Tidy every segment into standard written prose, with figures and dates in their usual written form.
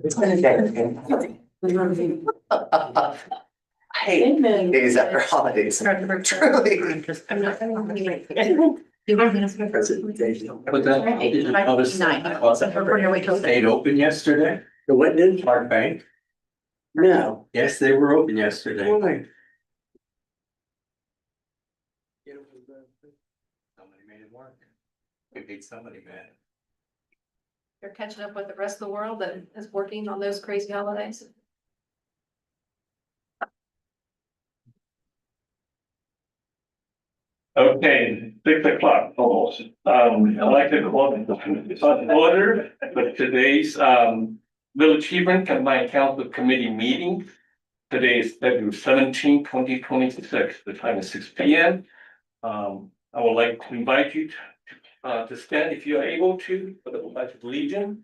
It's been a day. I hate days after holidays. Truly. Presentation. But that, I didn't notice that. Stayed open yesterday, The what did? Park Bank. No. Yes, they were open yesterday. Why? Somebody made it work. We paid somebody mad. You're catching up with the rest of the world that is working on those crazy holidays. Okay, 6 o'clock almost. I'd like to call it on order, but today's Village Hebron Combined Council Committee meeting. Today is February 17, 2026. The time is 6 p.m. I would like to invite you to stand if you are able to for the Pledge of Allegiance.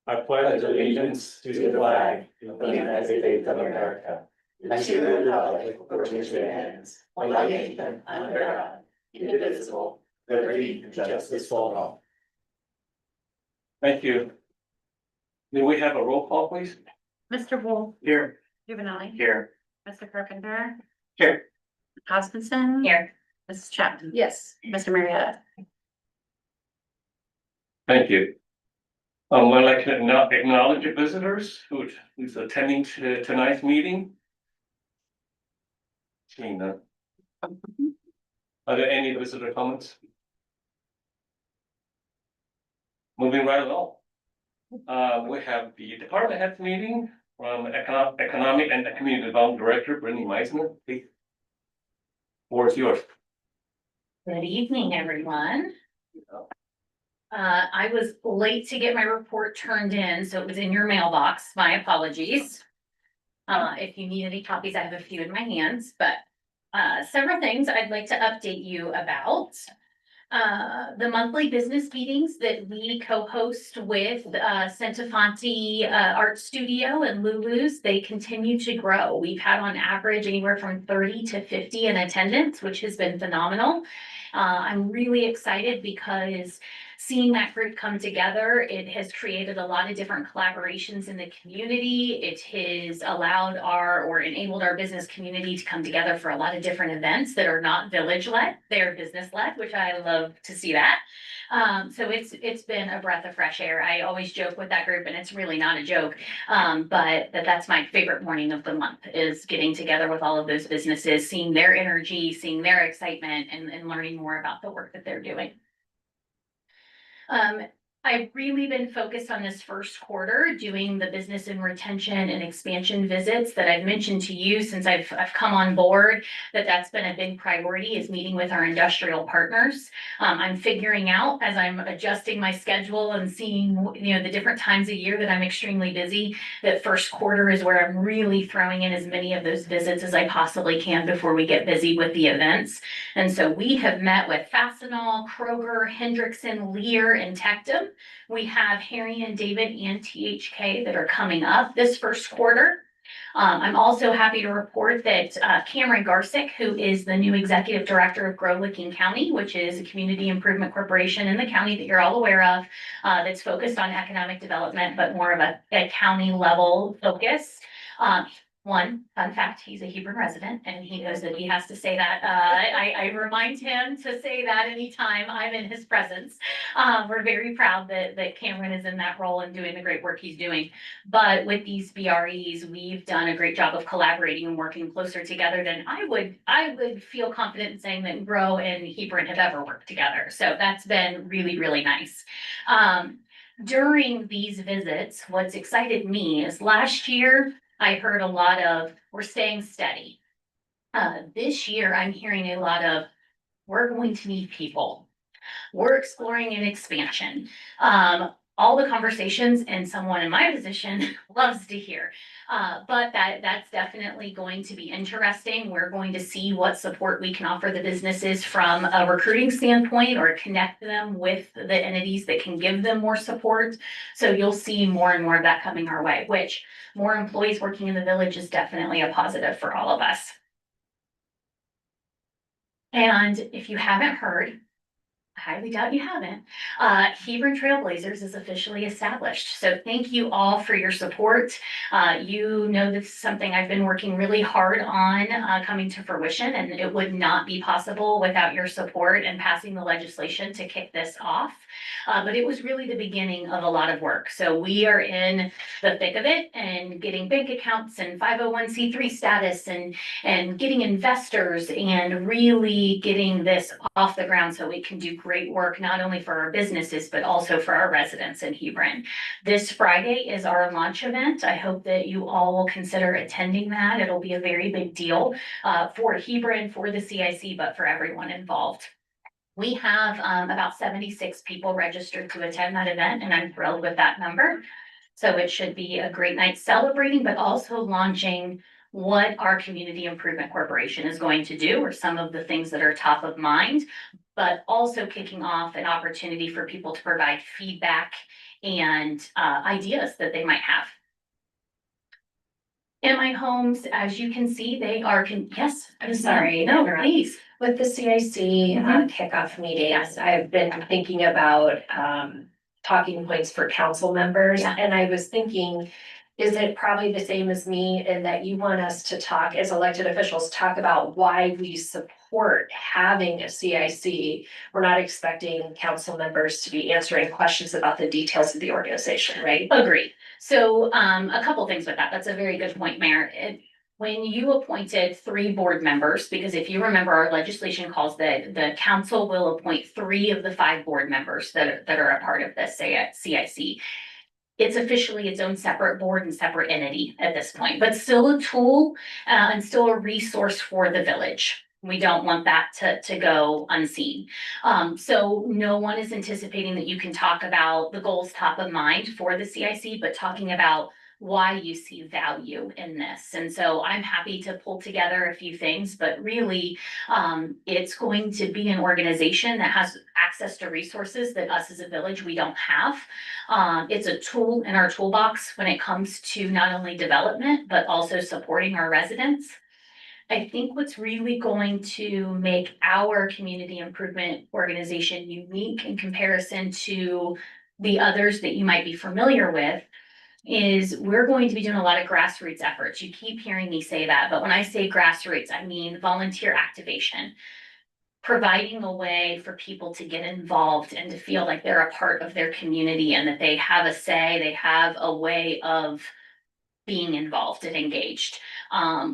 I pledge allegiance to the flag of the United States of America and to the republic for which it stands, one nation under God, indivisible, liberty and justice for all. Thank you. May we have a roll call, please? Mr. Wolf, Here. Juvenile, Here. Mr. Carpenter, Here. Hoskinson. Here. Mrs. Chapman. Yes. Mr. Marietta. Thank you. I'd like to acknowledge the visitors who's attending to tonight's meeting. Seeing none. Are there any visitor comments? Moving right along. We have the department head meeting from Economic and Community Development Director, Brittany Meisner. Please. Floor is yours. Good evening, everyone. I was late to get my report turned in, so it was in your mailbox. My apologies. If you need any copies, I have a few in my hands, but several things I'd like to update you about. The monthly business meetings that we co-host with Centifonte Art Studio and Lulu's, they continue to grow. We've had on average anywhere from 30 to 50 in attendance, which has been phenomenal. I'm really excited because seeing that group come together, it has created a lot of different collaborations in the community. It has allowed or enabled our business community to come together for a lot of different events that are not village-led, they're business-led, which I love to see that. So it's been a breath of fresh air. I always joke with that group, and it's really not a joke. But that's my favorite morning of the month, is getting together with all of those businesses, seeing their energy, seeing their excitement, and learning more about the work that they're doing. I've really been focused on this first quarter doing the business and retention and expansion visits that I've mentioned to you since I've come on board. That's been a big priority, is meeting with our industrial partners. I'm figuring out, as I'm adjusting my schedule and seeing the different times of year that I'm extremely busy, that first quarter is where I'm really throwing in as many of those visits as I possibly can before we get busy with the events. And so we have met with Fastenal, Kroger, Hendrickson, Lear, and Tectum. We have Harry and David and THK that are coming up this first quarter. I'm also happy to report that Cameron Garsick, who is the new executive director of Grow Licking County, which is a community improvement corporation in the county that you're all aware of, that's focused on economic development, but more of a county level focus. One fun fact, he's a Hebron resident, and he knows that he has to say that. I remind him to say that anytime I'm in his presence. We're very proud that Cameron is in that role and doing the great work he's doing. But with these BREs, we've done a great job of collaborating and working closer together than I would feel confident in saying that Grow and Hebron have ever worked together. So that's been really, really nice. During these visits, what's excited me is last year, I heard a lot of, we're staying steady. This year, I'm hearing a lot of, we're going to need people. We're exploring an expansion. All the conversations, and someone in my position loves to hear. But that's definitely going to be interesting. We're going to see what support we can offer the businesses from a recruiting standpoint, or connect them with the entities that can give them more support. So you'll see more and more of that coming our way, which more employees working in the village is definitely a positive for all of us. And if you haven't heard, highly doubt you haven't. Hebron Trailblazers is officially established. So thank you all for your support. You know, this is something I've been working really hard on coming to fruition, and it would not be possible without your support and passing the legislation to kick this off. But it was really the beginning of a lot of work. So we are in the thick of it and getting bank accounts and 501c3 status and getting investors and really getting this off the ground so we can do great work, not only for our businesses, but also for our residents in Hebron. This Friday is our launch event. I hope that you all will consider attending that. It'll be a very big deal for Hebron, for the CIC, but for everyone involved. We have about 76 people registered to attend that event, and I'm thrilled with that number. So it should be a great night celebrating, but also launching what our Community Improvement Corporation is going to do, or some of the things that are top of mind, but also kicking off an opportunity for people to provide feedback and ideas that they might have. In my homes, as you can see, they are, yes, I'm sorry, no, please. With the CIC kickoff meetings, I've been thinking about talking points for council members. Yeah. And I was thinking, is it probably the same as me in that you want us to talk as elected officials, talk about why we support having a CIC? We're not expecting council members to be answering questions about the details of the organization, right? Agree. So a couple things with that. That's a very good point, Mayor. When you appointed 3 board members, because if you remember, our legislation calls that the council will appoint 3 of the 5 board members that are a part of this CIC. It's officially its own separate board and separate entity at this point, but still a tool and still a resource for the village. We don't want that to go unseen. So no one is anticipating that you can talk about the goals top of mind for the CIC, but talking about why you see value in this. And so I'm happy to pull together a few things, but really it's going to be an organization that has access to resources that us as a village, we don't have. It's a tool in our toolbox when it comes to not only development, but also supporting our residents. I think what's really going to make our community improvement organization unique in comparison to the others that you might be familiar with is we're going to be doing a lot of grassroots efforts. You keep hearing me say that, but when I say grassroots, I mean volunteer activation, providing a way for people to get involved and to feel like they're a part of their community and that they have a say, they have a way of being involved and engaged.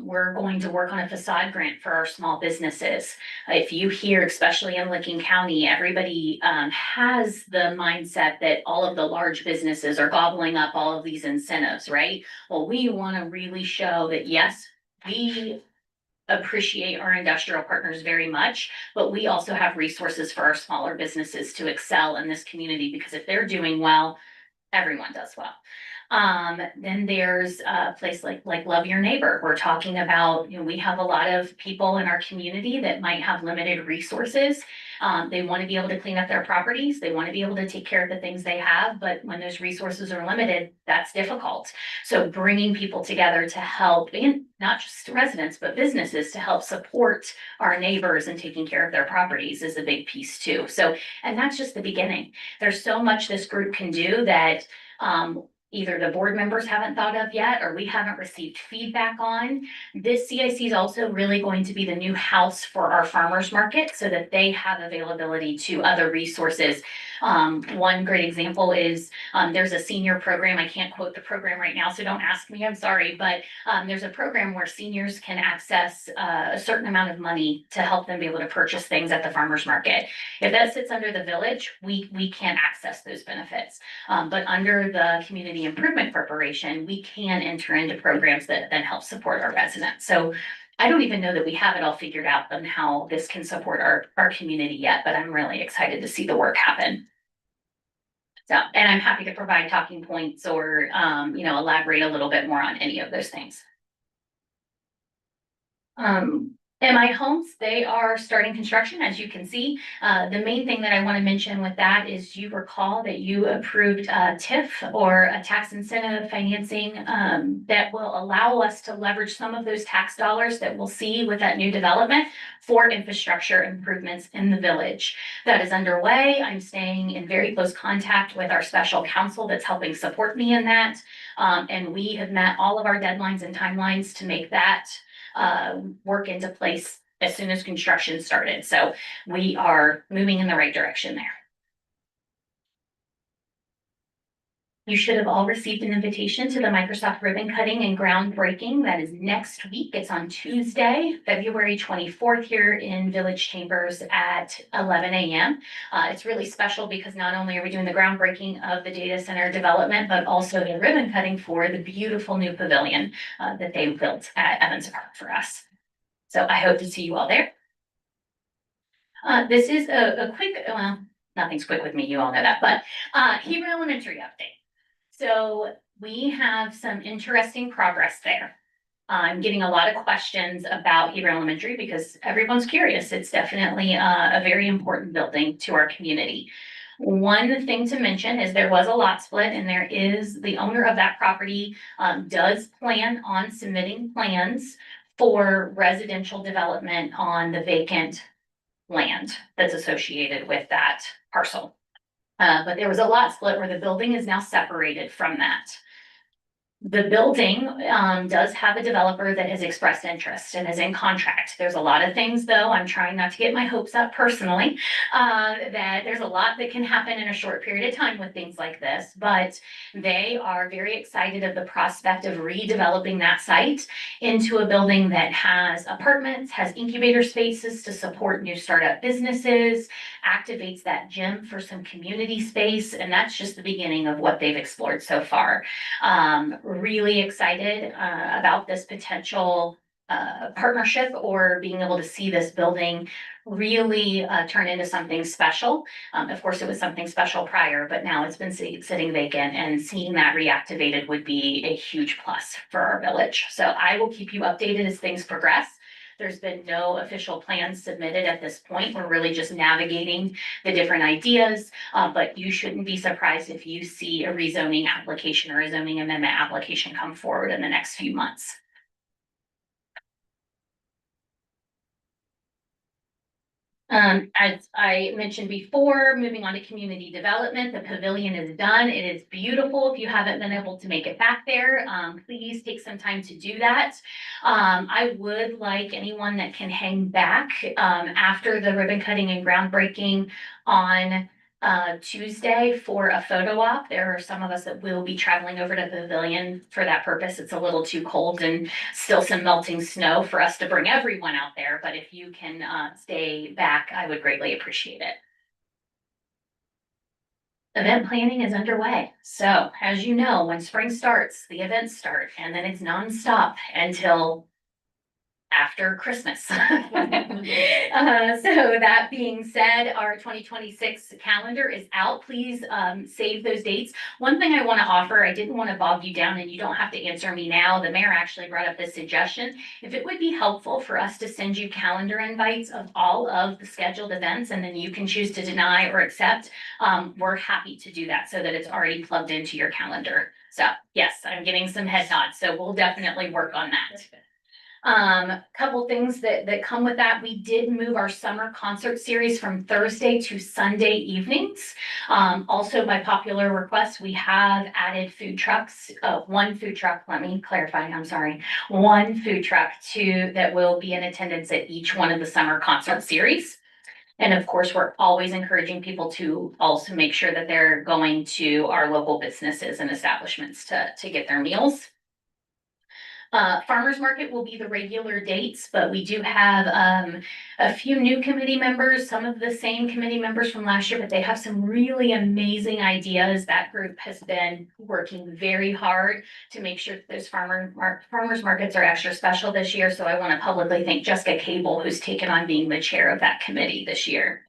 We're going to work on a facade grant for our small businesses. If you hear, especially in Licking County, everybody has the mindset that all of the large businesses are gobbling up all of these incentives, right? Well, we want to really show that yes, we appreciate our industrial partners very much, but we also have resources for our smaller businesses to excel in this community, because if they're doing well, everyone does well. Then there's a place like Love Your Neighbor. We're talking about, we have a lot of people in our community that might have limited resources. They want to be able to clean up their properties. They want to be able to take care of the things they have, but when those resources are limited, that's difficult. So bringing people together to help, and not just residents, but businesses, to help support our neighbors and taking care of their properties is a big piece too. So, and that's just the beginning. There's so much this group can do that either the board members haven't thought of yet, or we haven't received feedback on. This CIC is also really going to be the new house for our farmers market so that they have availability to other resources. One great example is there's a senior program. I can't quote the program right now, so don't ask me, I'm sorry, but there's a program where seniors can access a certain amount of money to help them be able to purchase things at the farmers market. If that sits under the village, we can't access those benefits. But under the Community Improvement Corporation, we can enter into programs that then help support our residents. So I don't even know that we have it all figured out on how this can support our community yet, but I'm really excited to see the work happen. So, and I'm happy to provide talking points or, elaborate a little bit more on any of those things. MI Homes, they are starting construction, as you can see. The main thing that I want to mention with that is you recall that you approved TIF or a tax incentive financing that will allow us to leverage some of those tax dollars that we'll see with that new development for infrastructure improvements in the village. That is underway. I'm staying in very close contact with our special counsel that's helping support me in that. And we have met all of our deadlines and timelines to make that work into place as soon as construction started. So we are moving in the right direction there. You should have all received an invitation to the Microsoft ribbon cutting and groundbreaking. That is next week. It's on Tuesday, February 24th here in Village Chambers at 11 a.m. It's really special because not only are we doing the groundbreaking of the data center development, but also the ribbon cutting for the beautiful new pavilion that they built at Evans Park for us. So I hope to see you all there. This is a quick, well, nothing's quick with me, you all know that, but Hebron Elementary update. So we have some interesting progress there. I'm getting a lot of questions about Hebron Elementary because everyone's curious. It's definitely a very important building to our community. One thing to mention is there was a lot split and there is the owner of that property does plan on submitting plans for residential development on the vacant land that's associated with that parcel. But there was a lot split where the building is now separated from that. The building does have a developer that has expressed interest and is in contract. There's a lot of things, though, I'm trying not to get my hopes up personally, that there's a lot that can happen in a short period of time with things like this, but they are very excited of the prospect of redeveloping that site into a building that has apartments, has incubator spaces to support new startup businesses, activates that gym for some community space, and that's just the beginning of what they've explored so far. Really excited about this potential partnership or being able to see this building really turn into something special. Of course, it was something special prior, but now it's been sitting vacant, and seeing that reactivated would be a huge plus for our village. So I will keep you updated as things progress. There's been no official plans submitted at this point. We're really just navigating the different ideas, but you shouldn't be surprised if you see a rezoning application or a zoning amendment application come forward in the next few months. As I mentioned before, moving on to community development, the pavilion is done. It is beautiful. If you haven't been able to make it back there, please take some time to do that. I would like anyone that can hang back after the ribbon cutting and groundbreaking on Tuesday for a photo op. There are some of us that will be traveling over to the pavilion for that purpose. It's a little too cold and still some melting snow for us to bring everyone out there, but if you can stay back, I would greatly appreciate it. Event planning is underway. So as you know, when spring starts, the events start, and then it's nonstop until after Christmas. So that being said, our 2026 calendar is out. Please save those dates. One thing I want to offer, I didn't want to bog you down, and you don't have to answer me now. The mayor actually brought up this suggestion. If it would be helpful for us to send you calendar invites of all of the scheduled events, and then you can choose to deny or accept, we're happy to do that so that it's already plugged into your calendar. So yes, I'm getting some head nods, so we'll definitely work on that. Couple things that come with that. We did move our summer concert series from Thursday to Sunday evenings. Also by popular request, we have added food trucks, one food truck, let me clarify, I'm sorry. One food truck that will be in attendance at each one of the summer concert series. And of course, we're always encouraging people to also make sure that they're going to our local businesses and establishments to get their meals. Farmers market will be the regular dates, but we do have a few new committee members, some of the same committee members from last year, but they have some really amazing ideas. That group has been working very hard to make sure that those farmers markets are extra special this year. So I want to publicly thank Jessica Cable, who's taken on being the chair of that committee this year.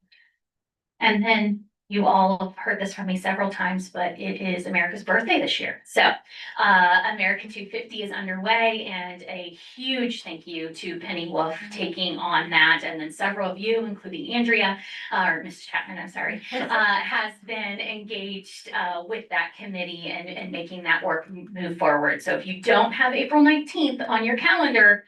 And then You all have heard this from me several times, but it is America's birthday this year. So America 250 is underway, and a huge thank you to Penny Wolf taking on that. And then several of you, including Andrea, or Mrs. Chapman, I'm sorry, has been engaged with that committee and making that work move forward. So if you don't have April 19th on your calendar,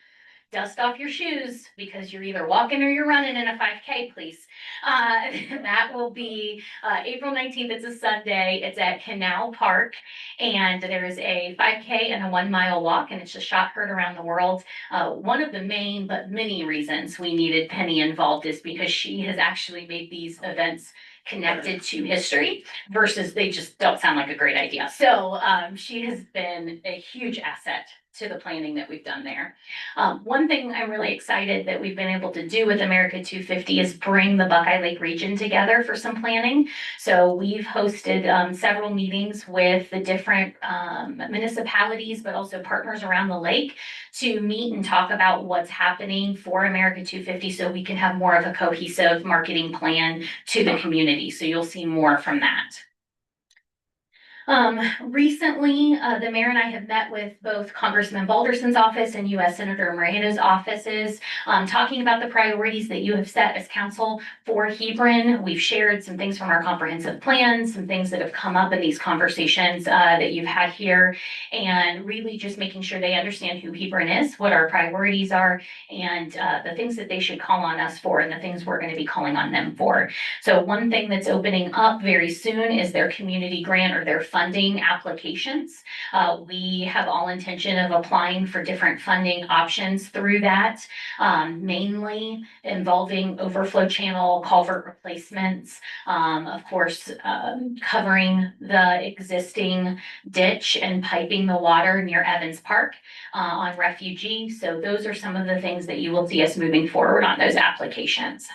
dust off your shoes because you're either walking or you're running in a 5K, please. That will be April 19th. It's a Sunday. It's at Canal Park, and there is a 5K and a 1 mile walk, and it's a shot heard around the world. One of the main but many reasons we needed Penny involved is because she has actually made these events connected to history versus they just don't sound like a great idea. So she has been a huge asset to the planning that we've done there. One thing I'm really excited that we've been able to do with America 250 is bring the Buckeye Lake region together for some planning. So we've hosted several meetings with the different municipalities, but also partners around the lake to meet and talk about what's happening for America 250 so we can have more of a cohesive marketing plan to the community. So you'll see more from that. Recently, the mayor and I have met with both Congressman Balderson's office and U.S. Senator Moreno's offices, talking about the priorities that you have set as council for Hebron. We've shared some things from our comprehensive plans, some things that have come up in these conversations that you've had here, and really just making sure they understand who Hebron is, what our priorities are, and the things that they should call on us for and the things we're going to be calling on them for. So one thing that's opening up very soon is their community grant or their funding applications. We have all intention of applying for different funding options through that, mainly involving overflow channel culvert replacements, of course, covering the existing ditch and piping the water near Evans Park on Refugee. So those are some of the things that you will see us moving forward on those applications.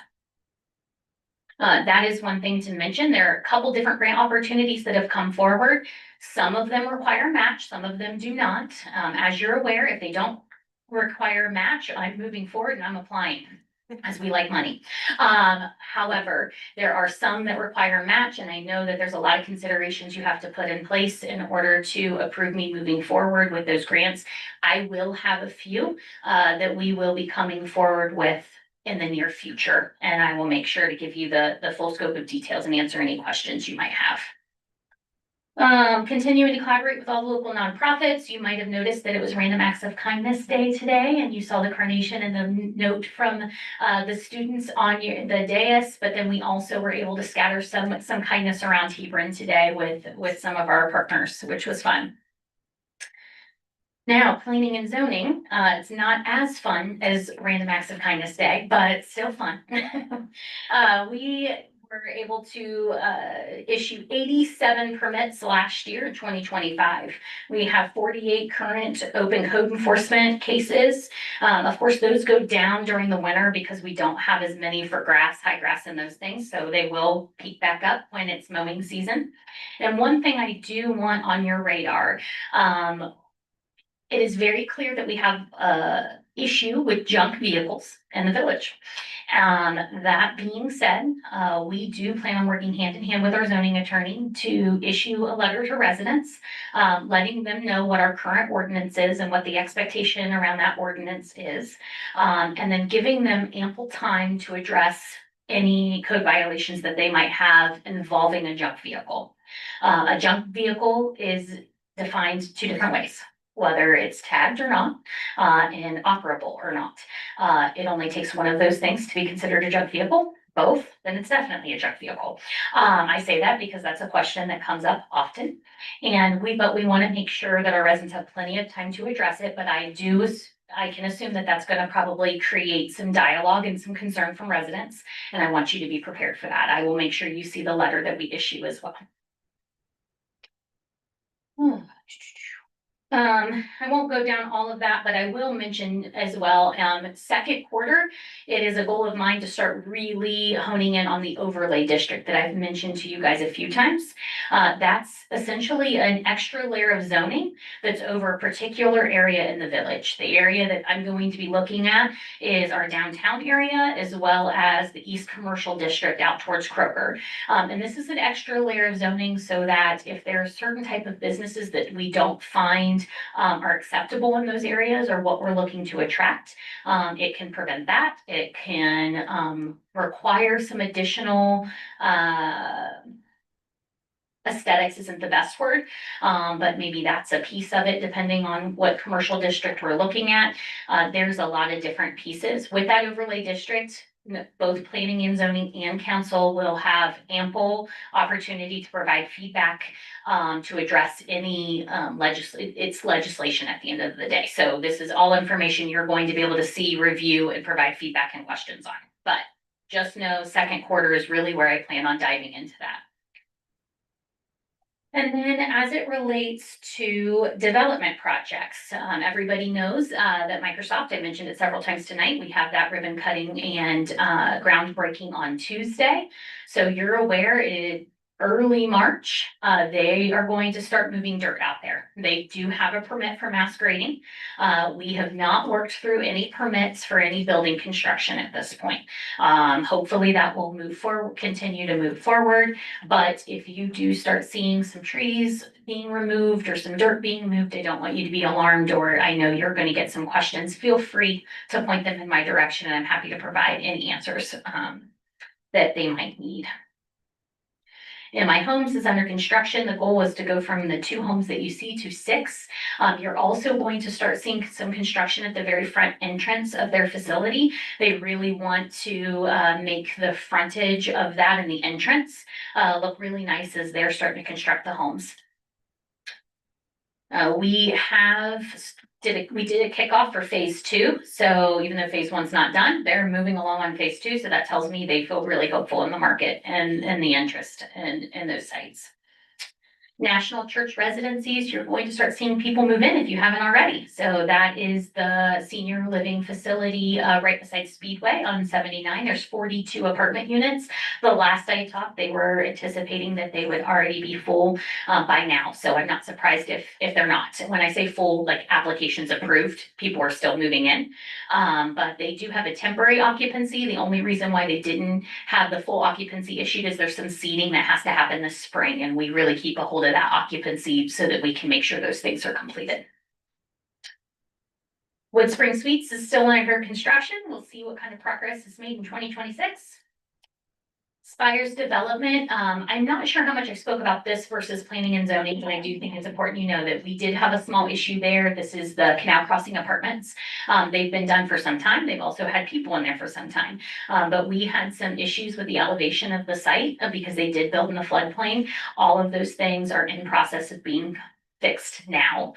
That is one thing to mention. There are a couple different grant opportunities that have come forward. Some of them require match, some of them do not. As you're aware, if they don't require match, I'm moving forward and I'm applying as we like money. However, there are some that require match, and I know that there's a lot of considerations you have to put in place in order to approve me moving forward with those grants. I will have a few that we will be coming forward with in the near future, and I will make sure to give you the full scope of details and answer any questions you might have. Continuing to collaborate with all the local nonprofits. You might have noticed that it was Random Acts of Kindness Day today, and you saw the carnation and the note from the students on the dais, but then we also were able to scatter some kindness around Hebron today with some of our partners, which was fun. Now, planning and zoning, it's not as fun as Random Acts of Kindness Day, but it's still fun. We were able to issue 87 permits last year, 2025. We have 48 current open code enforcement cases. Of course, those go down during the winter because we don't have as many for grass, high grass and those things. So they will peak back up when it's mowing season. And one thing I do want on your radar, it is very clear that we have a issue with junk vehicles in the village. That being said, we do plan on working hand in hand with our zoning attorney to issue a letter to residents, letting them know what our current ordinance is and what the expectation around that ordinance is, and then giving them ample time to address any code violations that they might have involving a junk vehicle. A junk vehicle is defined two different ways, whether it's tagged or not, and operable or not. It only takes one of those things to be considered a junk vehicle. Both, then it's definitely a junk vehicle. I say that because that's a question that comes up often, and we want to make sure that our residents have plenty of time to address it. But I can assume that that's going to probably create some dialogue and some concern from residents, and I want you to be prepared for that. I will make sure you see the letter that we issue as well. I won't go down all of that, but I will mention as well, second quarter, it is a goal of mine to start really honing in on the overlay district that I've mentioned to you guys a few times. That's essentially an extra layer of zoning that's over a particular area in the village. The area that I'm going to be looking at is our downtown area as well as the East Commercial District out towards Kroger. And this is an extra layer of zoning so that if there are certain type of businesses that we don't find are acceptable in those areas or what we're looking to attract. It can prevent that. It can require some additional aesthetics isn't the best word, but maybe that's a piece of it depending on what commercial district we're looking at. There's a lot of different pieces. With that overlay district, both planning and zoning and council will have ample opportunity to provide feedback to address any legislation at the end of the day. So this is all information you're going to be able to see, review, and provide feedback and questions on. But just know second quarter is really where I plan on diving into that. And then as it relates to development projects, everybody knows that Microsoft, I mentioned it several times tonight, we have that ribbon cutting and groundbreaking on Tuesday. So you're aware early March, they are going to start moving dirt out there. They do have a permit for mass grading. We have not worked through any permits for any building construction at this point. Hopefully that will move forward, continue to move forward. But if you do start seeing some trees being removed or some dirt being moved, I don't want you to be alarmed, or I know you're going to get some questions. Feel free to point them in my direction, and I'm happy to provide any answers that they might need. And my homes is under construction. The goal is to go from the 2 homes that you see to 6. You're also going to start seeing some construction at the very front entrance of their facility. They really want to make the frontage of that and the entrance look really nice as they're starting to construct the homes. We did a kickoff for phase 2. So even though phase 1's not done, they're moving along on phase 2. So that tells me they feel really hopeful in the market and the interest in those sites. National Church Residencies, you're going to start seeing people move in if you haven't already. So that is the senior living facility right beside Speedway on 79. There's 42 apartment units. The last I talked, they were anticipating that they would already be full by now. So I'm not surprised if they're not. When I say full, like applications approved, people are still moving in. But they do have a temporary occupancy. The only reason why they didn't have the full occupancy issued is there's some seating that has to happen this spring, and we really keep a hold of that occupancy so that we can make sure those things are completed. Wood Spring Suites is still under construction. We'll see what kind of progress is made in 2026. Spires Development, I'm not sure how much I spoke about this versus planning and zoning, but I do think it's important you know that we did have a small issue there. This is the Canal Crossing Apartments. They've been done for some time. They've also had people in there for some time. But we had some issues with the elevation of the site because they did build in the floodplain. All of those things are in process of being fixed now.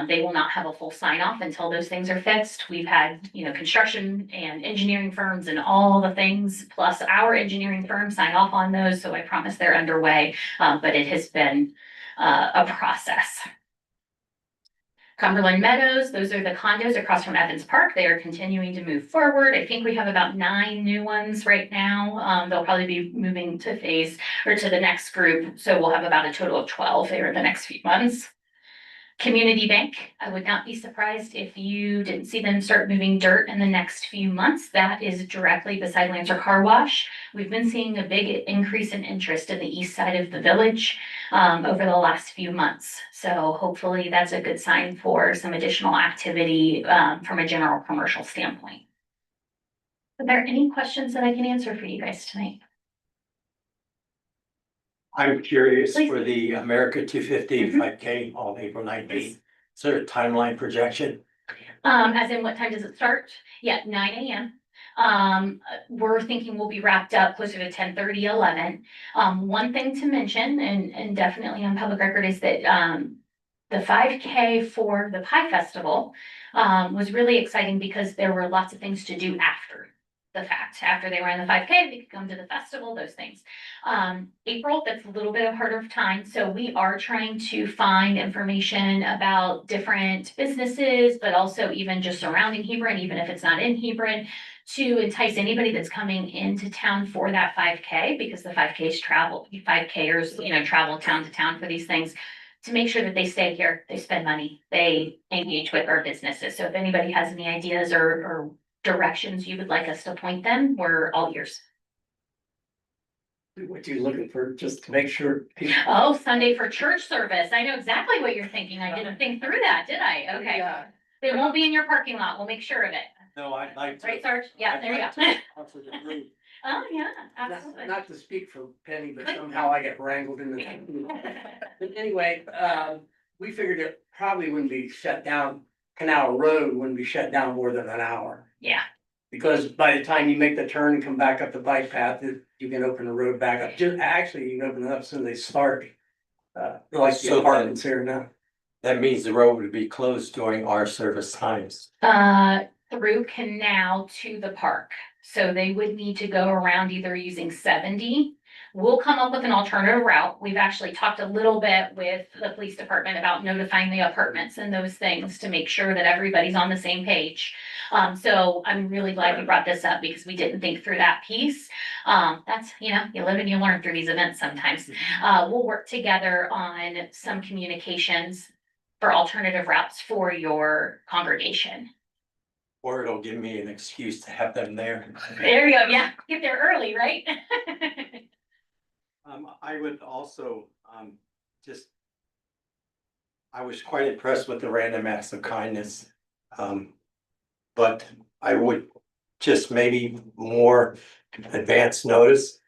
They will not have a full sign off until those things are fixed. We've had, construction and engineering firms and all the things, plus our engineering firm sign off on those. So I promise they're underway, but it has been a process. Cumberland Meadows, those are the condos across from Evans Park. They are continuing to move forward. I think we have about 9 new ones right now. They'll probably be moving to to the next group. So we'll have about a total of 12 there in the next few months. Community Bank, I would not be surprised if you didn't see them start moving dirt in the next few months. That is directly beside Lancer Car Wash. We've been seeing a big increase in interest in the east side of the village over the last few months. So hopefully that's a good sign for some additional activity from a general commercial standpoint. Are there any questions that I can answer for you guys tonight? I'm curious Please. for the America 250 5K on April 19th. Is there a timeline projection? As in what time does it start? Yeah, 9 a.m. We're thinking we'll be wrapped up closer to 10:30, 11. One thing to mention, and definitely on public record, is that the 5K for the Pie Festival was really exciting because there were lots of things to do after. the fact. After they ran the 5K, they could come to the festival, those things. April, that's a little bit of harder time. So we are trying to find information about different businesses, but also even just surrounding Hebron, even if it's not in Hebron, to entice anybody that's coming into town for that 5K, because the 5Ks travel, 5Kers, travel town to town for these things, to make sure that they stay here, they spend money, they engage with our businesses. So if anybody has any ideas or directions you would like us to point them, we're all ears. What you looking for, just to make sure. Oh, Sunday for church service. I know exactly what you're thinking. I didn't think through that, did I? Okay. Yeah. They won't be in your parking lot. We'll make sure of it. No, I'd like to. Right, Sarge? Yeah, there you go. Sponsor the group. Oh, yeah, absolutely. Not to speak for Penny, but somehow I get wrangled in the. But anyway, we figured it probably wouldn't be shut down, Canal Road wouldn't be shut down more than an hour. Yeah. Because by the time you make the turn and come back up the bike path, you can open the road back up. Actually, you can open it up as soon as they start. Like So the then- apartments here now. That means the road would be closed during our service times. Through Canal to the park. So they would need to go around either using 70. We'll come up with an alternative route. We've actually talked a little bit with the police department about notifying the apartments and those things to make sure that everybody's on the same page. So I'm really glad you brought this up because we didn't think through that piece. That's, you live and you learn through these events sometimes. We'll work together on some communications for alternative routes for your congregation. Or it'll give me an excuse to have them there. There you go. Yeah, get there early, right? I would also, I was quite impressed with the random acts of kindness. But I would just maybe more advance notice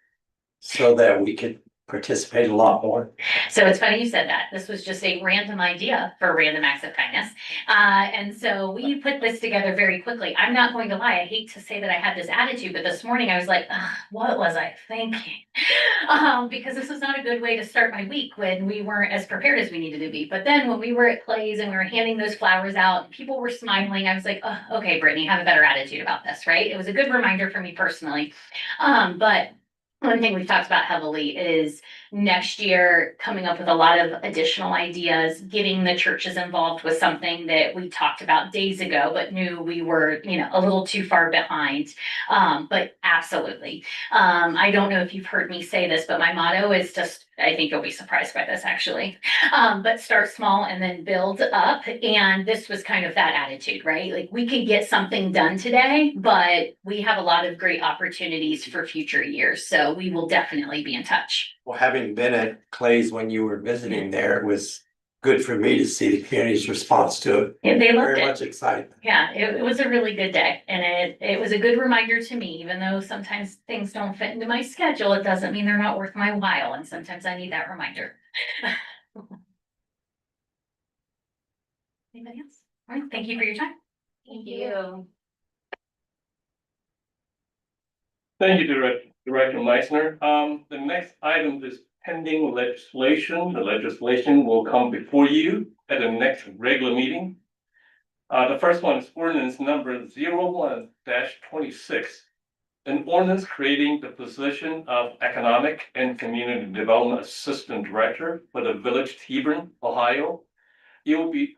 so that we could participate a lot more. So it's funny you said that. This was just a random idea for random acts of kindness. And so we put this together very quickly. I'm not going to lie. I hate to say that I had this attitude, but this morning I was like, what was I thinking? Because this was not a good way to start my week when we weren't as prepared as we needed to be. But then when we were at Clay's and we were handing those flowers out and people were smiling, I was like, oh, okay, Brittany, have a better attitude about this, right? It was a good reminder for me personally. But one thing we've talked about heavily is next year coming up with a lot of additional ideas, getting the churches involved with something that we talked about days ago, but knew we were, a little too far behind. But absolutely. I don't know if you've heard me say this, but my motto is just, I think you'll be surprised by this actually. But start small and then build up. And this was kind of that attitude, right? Like we could get something done today, but we have a lot of great opportunities for future years. So we will definitely be in touch. Well, having been at Clay's when you were visiting there, it was good for me to see the community's response to it. And they loved Very it. much excited. Yeah, it was a really good day and it was a good reminder to me, even though sometimes things don't fit into my schedule, it doesn't mean they're not worth my while. And sometimes I need that reminder. Anybody else? All right, thank you for your time. Thank you. Thank you, Director Meissner. The next item is pending legislation. The legislation will come before you at the next regular meeting. The first one is ordinance number 01-26. An ordinance creating the position of Economic and Community Development Assistant Director for the Village of Hebron, Ohio. It will be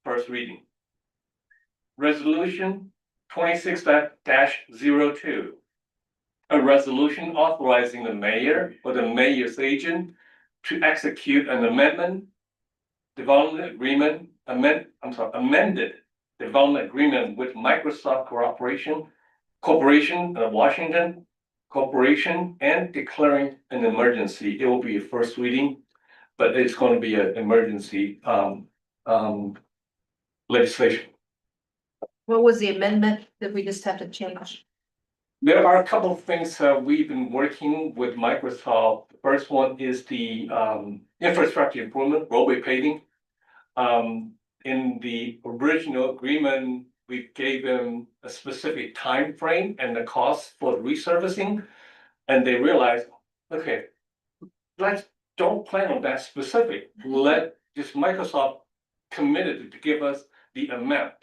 first reading. Resolution 26-02. A resolution authorizing the mayor or the mayor's agent to execute an amended development agreement with Microsoft Corporation of Washington Corporation and declaring an emergency. It will be a first reading, but it's going to be an emergency legislation. What was the amendment that we just have to change? There are a couple of things we've been working with Microsoft. The first one is the infrastructure improvement, roadway paving. In the original agreement, we gave them a specific time frame and the cost for resurfacing. And they realized, okay, don't plan on that specific. Let just Microsoft committed to give us the amount.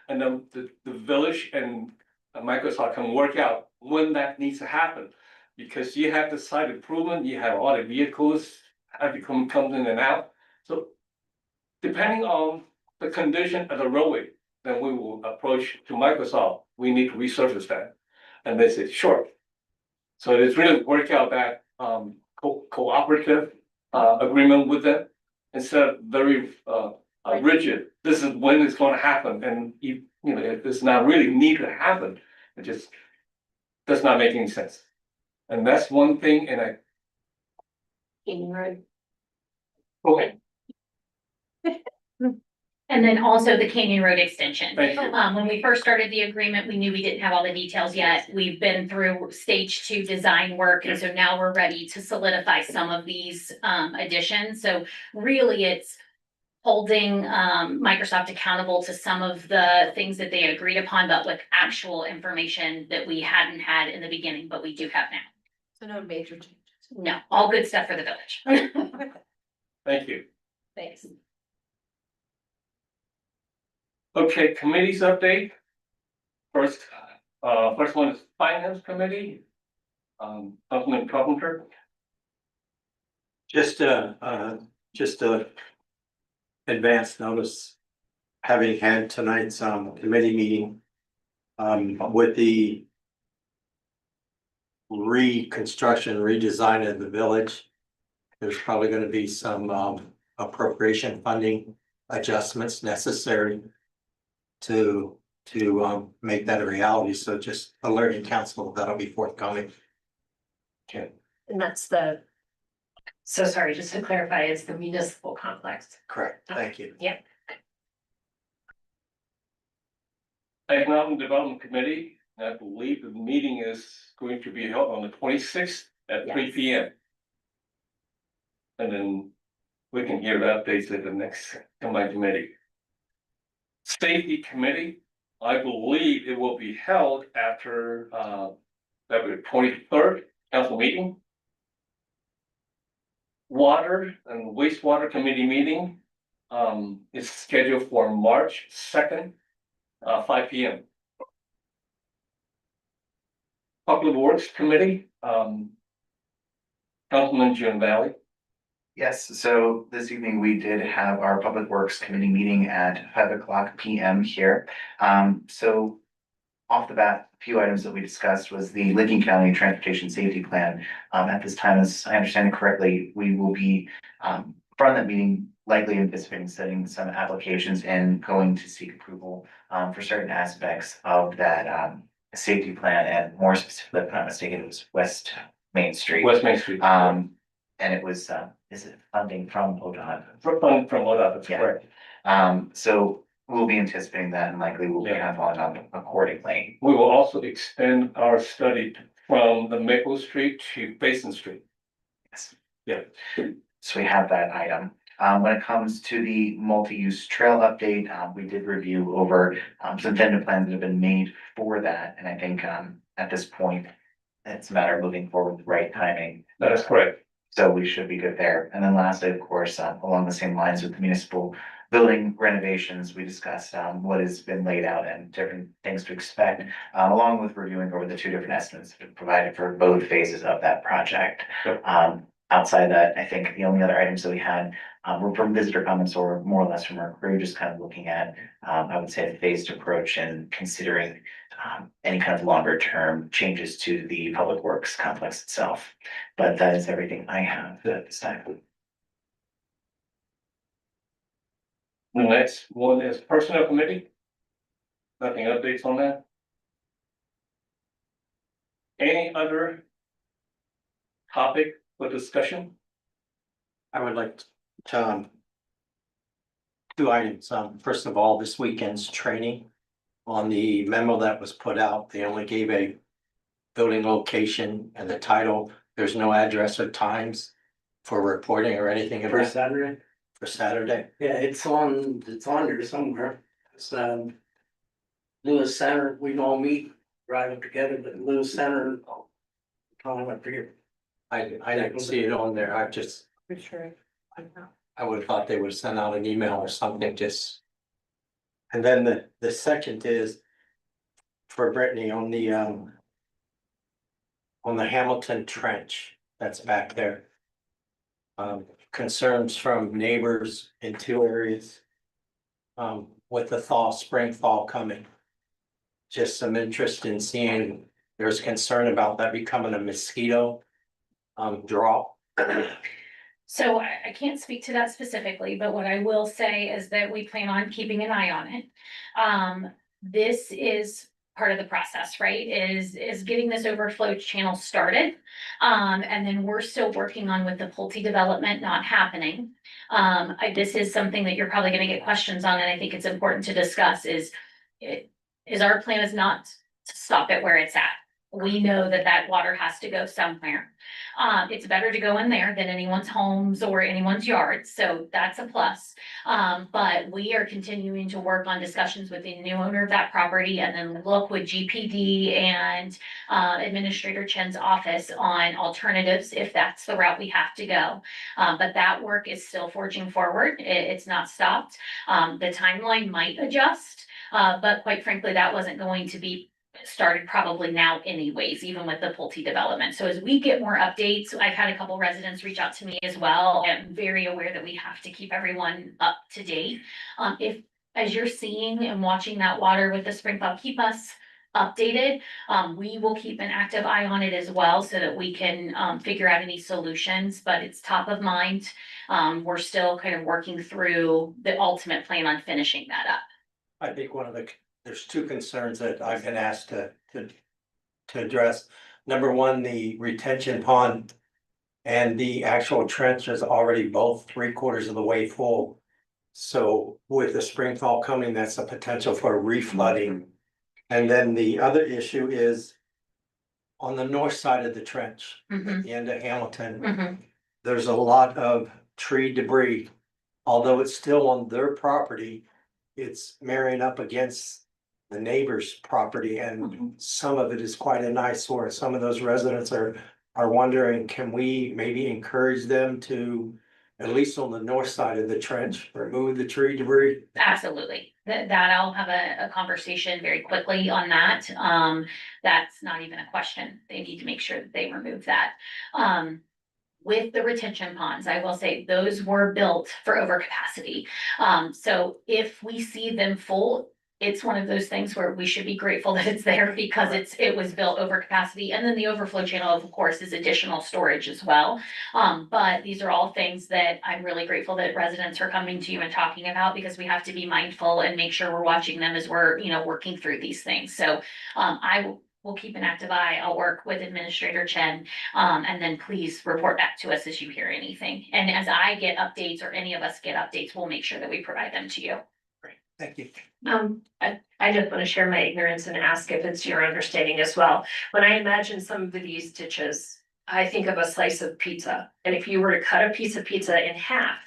And then the village and and Microsoft can work out when that needs to happen. Because you have the site improvement, you have all the vehicles, have to come in and out. So depending on the condition of the roadway, then we will approach to Microsoft, we need to resurface that. And they say, sure. So it's really work out that cooperative agreement with them instead of very rigid. This is when it's gonna happen, and you know, if it's not really need to happen, it just does not make any sense. And that's one thing, and okay, And then also the Canyon Road extension. thank you. When we first started the agreement, we knew we didn't have all the details yet. We've been through stage 2 design work, and so now we're ready to solidify some of these additions. So really, it's holding Microsoft accountable to some of the things that they agreed upon, but with actual information that we hadn't had in the beginning, but we do have now. So no major changes. No, all good stuff for the village. Thank you. Thanks. Okay, committees update. First one is Finance Committee. Councilman Carpenter. Just a advance notice, having had tonight's committee meeting with the reconstruction, redesign of the village. There's probably gonna be some appropriation funding adjustments necessary to make that a reality. So just alerting council that'll be forthcoming. Okay, And that's so sorry, just to clarify, it's the municipal complex. Correct. Thank you. Yeah. Economic Development Committee, I believe the meeting is going to be held on the 26th at 3 Yes. p.m. And then we can hear the updates at the next combined committee. Safety Committee, I believe it will be held after February 23rd council meeting. Water and Wastewater Committee meeting is scheduled for March 2nd, 5 p.m. Public Works Committee, Councilman Jim Valley. Yes, so this evening we did have our Public Works Committee meeting at 5:00 p.m. here. So off the bat, a few items that we discussed was the Licking County Transportation Safety Plan. At this time, as I understand it correctly, we will be from that meeting likely anticipating setting some applications and going to seek approval for certain aspects of that safety plan, and more specifically, if I'm not mistaken, it was West Main Street. West Main Street. And it was, is it funding from ODOT? From ODOT, that's Yeah. correct. So we'll be anticipating that, and likely we'll be Yeah. following up accordingly. We will also extend our study from the Maple Street to Basin Street. Yes. Yeah. So we have that item. When it comes to the multi-use trail update, we did review over some tentative plans that have been made for that, and I think at this point, it's a matter of moving forward with the right timing. That is correct. So we should be good there. And then lastly, of course, along the same lines with the municipal building renovations, we discussed what has been laid out and different things to expect, along with reviewing over the 2 different estimates that are provided for both phases of that project. Yep. Outside that, I think the only other items that we had were from visitor comments, or more or less from our crew, just kind of looking at, I would say, a phased approach and considering any kind of longer term changes to the public works complex itself. But that is everything I have at this time. The next one is Personnel Committee. Nothing updates on that. Any other topic for discussion? I would like to 2 items. First of all, this weekend's training. On the memo that was put out, they only gave a building location and the title. There's no address or times for reporting or anything For about Saturday? for Saturday. Yeah, it's on there somewhere. It's Lewis Center, we all meet, drive together, but Lewis Center. I forget. I didn't see it on there. I just, For sure. I would have thought they would send out an email or something, just. And then the second is for Brittany on the Hamilton Trench that's back there. Concerns from neighbors in two areas. With the spring fall coming. Just some interest in seeing, there's concern about that becoming a mosquito draw. So I can't speak to that specifically, but what I will say is that we plan on keeping an eye on it. This is part of the process, right? Is getting this overflow channel started. And then we're still working on with the Pulte development not happening. This is something that you're probably gonna get questions on, and I think it's important to discuss is our plan is not to stop it where it's at. We know that that water has to go somewhere. It's better to go in there than anyone's homes or anyone's yards, so that's a plus. But we are continuing to work on discussions with the new owner of that property and then look with GPD and Administrator Chen's office on alternatives if that's the route we have to go. But that work is still forging forward. It's not stopped. The timeline might adjust, but quite frankly, that wasn't going to be started probably now anyways, even with the Pulte development. So as we get more updates, I've had a couple residents reach out to me as well. I'm very aware that we have to keep everyone up to date. If, as you're seeing and watching that water with the spring thaw, keep us updated. We will keep an active eye on it as well so that we can figure out any solutions, but it's top of mind. We're still kind of working through the ultimate plan on finishing that up. I think there's two concerns that I've been asked to address. Number one, the retention pond and the actual trench is already both 3/4 of the way full. So with the spring fall coming, that's a potential for reflooding. And then the other issue is on the north side of the trench, at the end of Hamilton, there's a lot of tree debris. Although it's still on their property, it's marrying up against the neighbor's property, and some of it is quite an eyesore. Some of those residents are wondering, can we maybe encourage them to, at least on the north side of the trench, remove the tree debris? Absolutely. That I'll have a conversation very quickly on that. That's not even a question. They need to make sure that they remove that. With the retention ponds, I will say those were built for overcapacity. So if we see them full, it's one of those things where we should be grateful that it's there because it was built over capacity. And then the overflow channel, of course, is additional storage as well. But these are all things that I'm really grateful that residents are coming to you and talking about, because we have to be mindful and make sure we're watching them as we're, working through these things. So we'll keep an active eye. I'll work with Administrator Chen. And then please report back to us as you hear anything. And as I get updates or any of us get updates, we'll make sure that we provide them to you. Great, thank you. I just want to share my ignorance and ask if it's your understanding as well. When I imagine some of these ditches, I think of a slice of pizza. And if you were to cut a piece of pizza in half,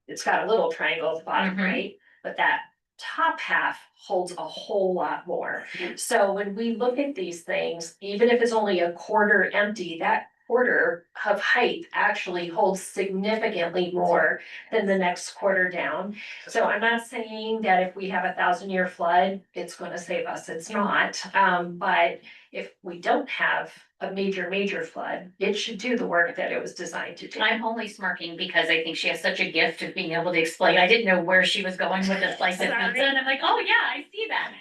it's got a little triangle at the bottom, right? But that top half holds a whole lot more. So when we look at these things, even if it's only a quarter empty, that quarter of height actually holds significantly more than the next quarter down. So I'm not saying that if we have 1,000-year flood, it's going to save us. It's not. But if we don't have a major flood, it should do the work that it was designed to do. I'm only smirking because I think she has such a gift of being able to explain. I didn't know where she was going with this slice of pizza, and I'm like, oh yeah, I see that.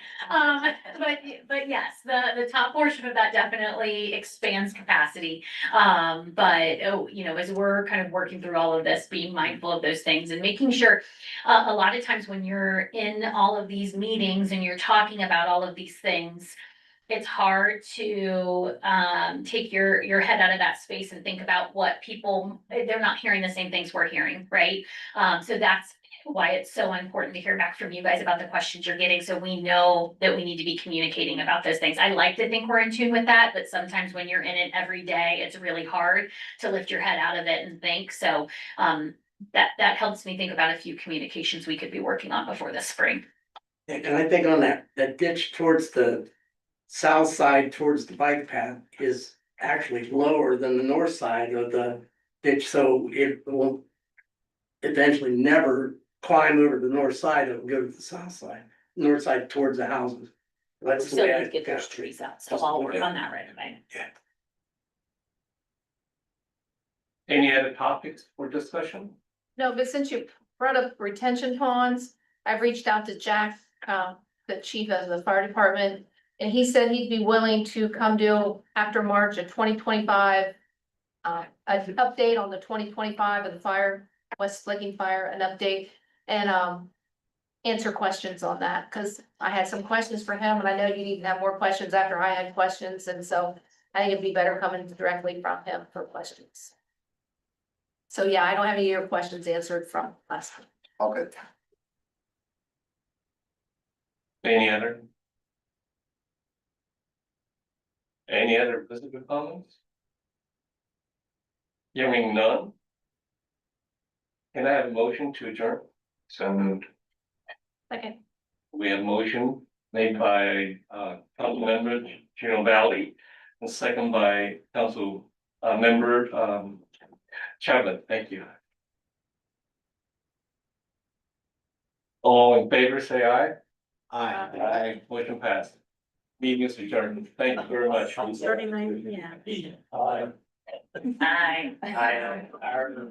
But yes, the top portion of that definitely expands capacity. But as we're kind of working through all of this, being mindful of those things and making sure, a lot of times when you're in all of these meetings and you're talking about all of these things, it's hard to take your head out of that space and think about what people, they're not hearing the same things we're hearing, right? So that's why it's so important to hear back from you guys about the questions you're getting, so we know that we need to be communicating about those things. I like to think we're in tune with that, but sometimes when you're in it every day, it's really hard to lift your head out of it and think. So that helps me think about a few communications we could be working on before this spring. And I think on that ditch towards the south side towards the bike path is actually lower than the north side of the ditch, so it will eventually never climb over the north side. It'll go to the south side, north side towards the houses. That's the So way I we get those got it. trees out, so I'll work on that right away. Any other topics for discussion? No, but since you brought up retention ponds, I've reached out to Jack, the chief of the fire department. And he said he'd be willing to come do after March of 2025. An update on the 2025 of the fire, West Licking Fire, an update and, answer questions on that, cause I had some questions for him and I know you need to have more questions after I had questions. And so I think it'd be better coming directly from him for questions. So yeah, I don't have any of your questions answered from last time. All good. Any other? Any other visitor comments? Hearing none. Can I have a motion to adjourn? So moved. Okay. We have motion made by council member Gino Valley and second by council member Chapman. Thank you. All in favor, say aye. Aye. Motion passed. Meeting is adjourned. Thank you very much. 39, yeah. Aye. Aye. Aye.